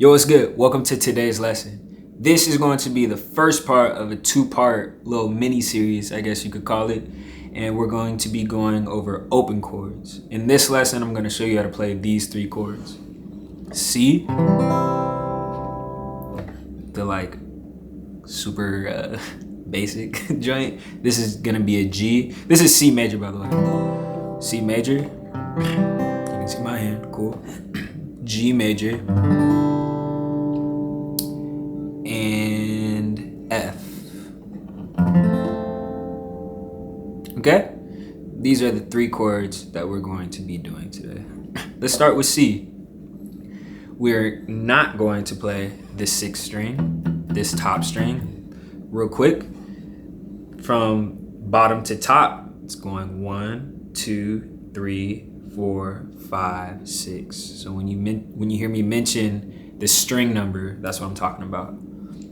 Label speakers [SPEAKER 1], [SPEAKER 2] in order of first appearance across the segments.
[SPEAKER 1] Yo, what's good? Welcome to today's lesson. This is going to be the first part of a two-part little mini-series, I guess you could call it. And we're going to be going over open chords. In this lesson, I'm going to show you how to play these three chords. C, the like super basic joint. This is going to be a G. This is C major, by the way. C major. You can see my hand, cool. G major. And F. Okay? These are the three chords that we're going to be doing today. Let's start with C. We're not going to play this sixth string, this top string. Real quick, from bottom to top, it's going 1, 2, 3, 4, 5, 6. So when you hear me mention the string number, that's what I'm talking about.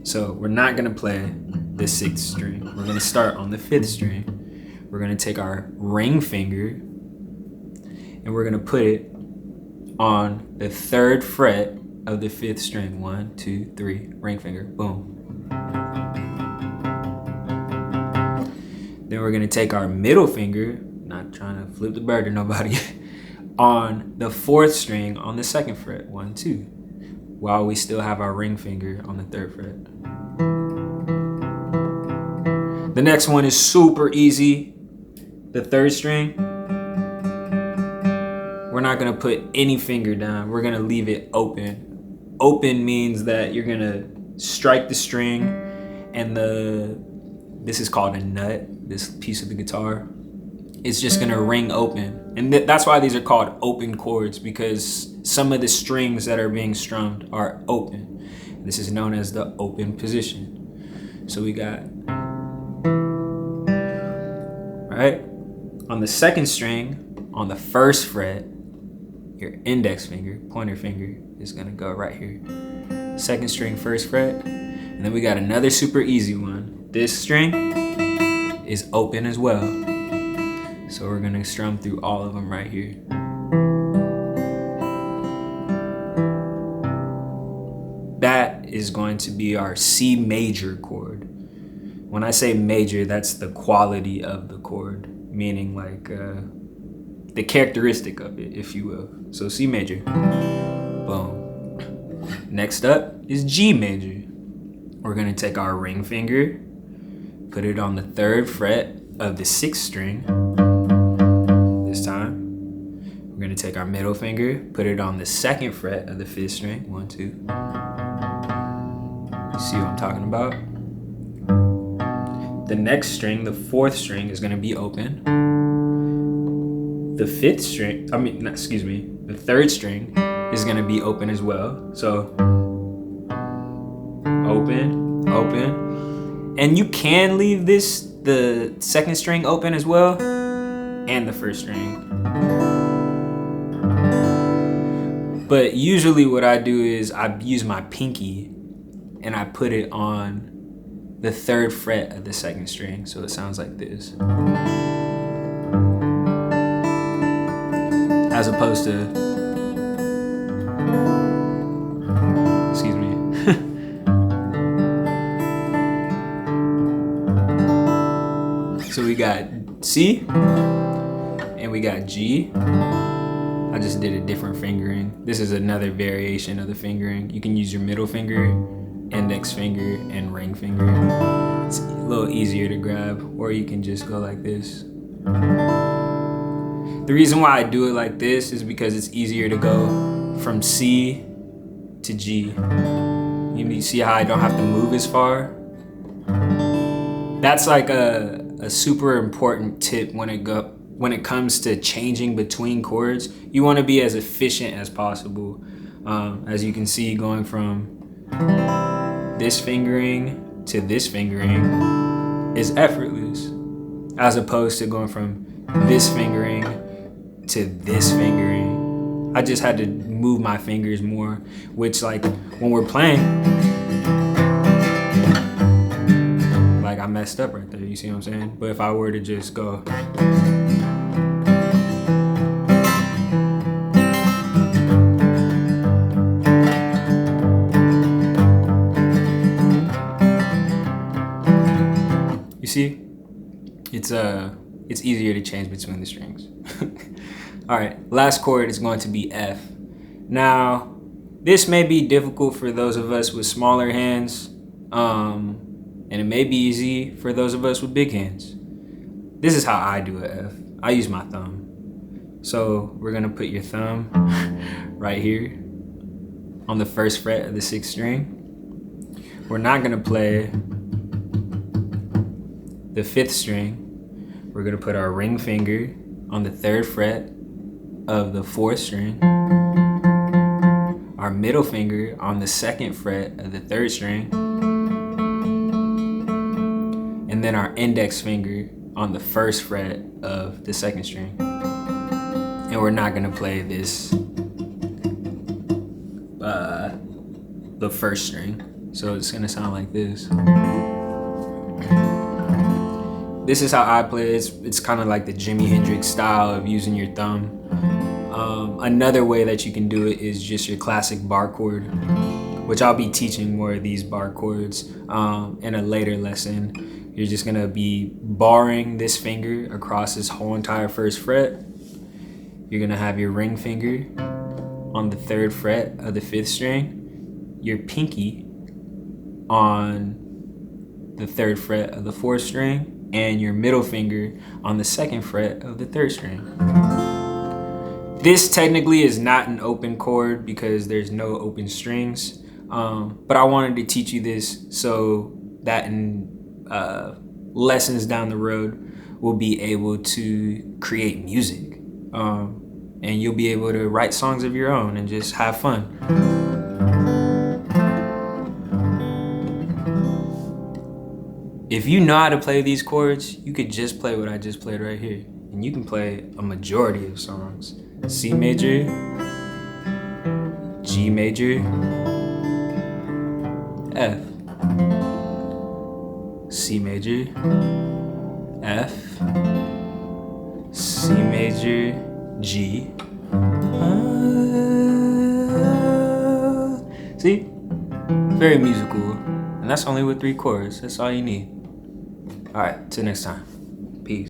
[SPEAKER 1] So we're not gonna play the sixth string. We're gonna start on the fifth string. We're gonna take our ring finger and we're gonna put it on the third fret of the fifth string. 1, 2, 3, ring finger, boom. Then we're gonna take our middle finger, not trying to flip the bird or nobody, on the fourth string on the second fret, 1, 2, while we still have our ring finger on the third fret. The next one is super easy. The third string, we're not gonna put any finger down. We're gonna leave it open. Open means that you're gonna strike the string and this is called a nut, this piece of the guitar. It's just gonna ring open. And that's why these are called open chords, because some of the strings that are being strummed are open. This is known as the open position. So we got, right? On the second string, on the first fret, your index finger, pointer finger, is gonna go right here. Second string, first fret. And then we got another super easy one. This string is open as well. So we're gonna strum through all of them right here. That is going to be our C major chord. When I say major, that's the quality of the chord, meaning like the characteristic of it, if you will. So C major, boom. Next up is G major. We're gonna take our ring finger, put it on the third fret of the sixth string. This time, we're gonna take our middle finger, put it on the second fret of the fifth string. 1, 2. You see what I'm talking about? The next string, the fourth string, is gonna be open. The fifth string, the third string is gonna be open as well. So, open, open. And you can leave the second string open as well, and the first string. But usually what I do is I use my pinky and I put it on the third fret of the second string, so it sounds like this. As opposed to, excuse me. So we got C, and we got G. I just did a different fingering. This is another variation of the fingering. You can use your middle finger, index finger, and ring finger. It's a little easier to grab, or you can just go like this. The reason why I do it like this is because it's easier to go from C to G. You see how I don't have to move as far? That's like a super important tip when it comes to changing between chords. You want to be as efficient as possible. As you can see, going from this fingering to this fingering is effortless, as opposed to going from this fingering to this fingering. I just had to move my fingers more, which like when we're playing, like I messed up right there, you see what I'm saying? But if I were to just go, it's easier to change between the strings. All right, last chord is going to be F. Now, this may be difficult for those of us with smaller hands, and it may be easy for those of us with big hands. This is how I do a F. I use my thumb. So we're gonna put your thumb right here on the first fret of the 6th string. We're not gonna play the 5th string. We're gonna put our ring finger on the 3rd fret of the 4th string, our middle finger on the 2nd fret of the 3rd string, and then our index finger on the 1st fret of the 2nd string. And we're not gonna play this, the 1st string. So it's gonna sound like this. This is how I play it. It's kind of like the Jimi Hendrix style of using your thumb. Another way that you can do it is just your classic bar chord, which I'll be teaching more of these bar chords in a later lesson. You're just gonna be barring this finger across this whole entire 1st fret. You're gonna have your ring finger on the 3rd fret of the 5th string, your pinky on the 3rd fret of the 4th string, and your middle finger on the 2nd fret of the 3rd string. This technically is not an open chord because there's no open strings, but I wanted to teach you this so that in lessons down the road we'll be able to create music, and you'll be able to write songs of your own and just have fun. If you know how to play these chords, you could just play what I just played right here. And you can play a majority of songs. C major, G major, F. C major, F, C major, G. See? Very musical. And that's only with 3 chords. That's all you need. All right, till next time.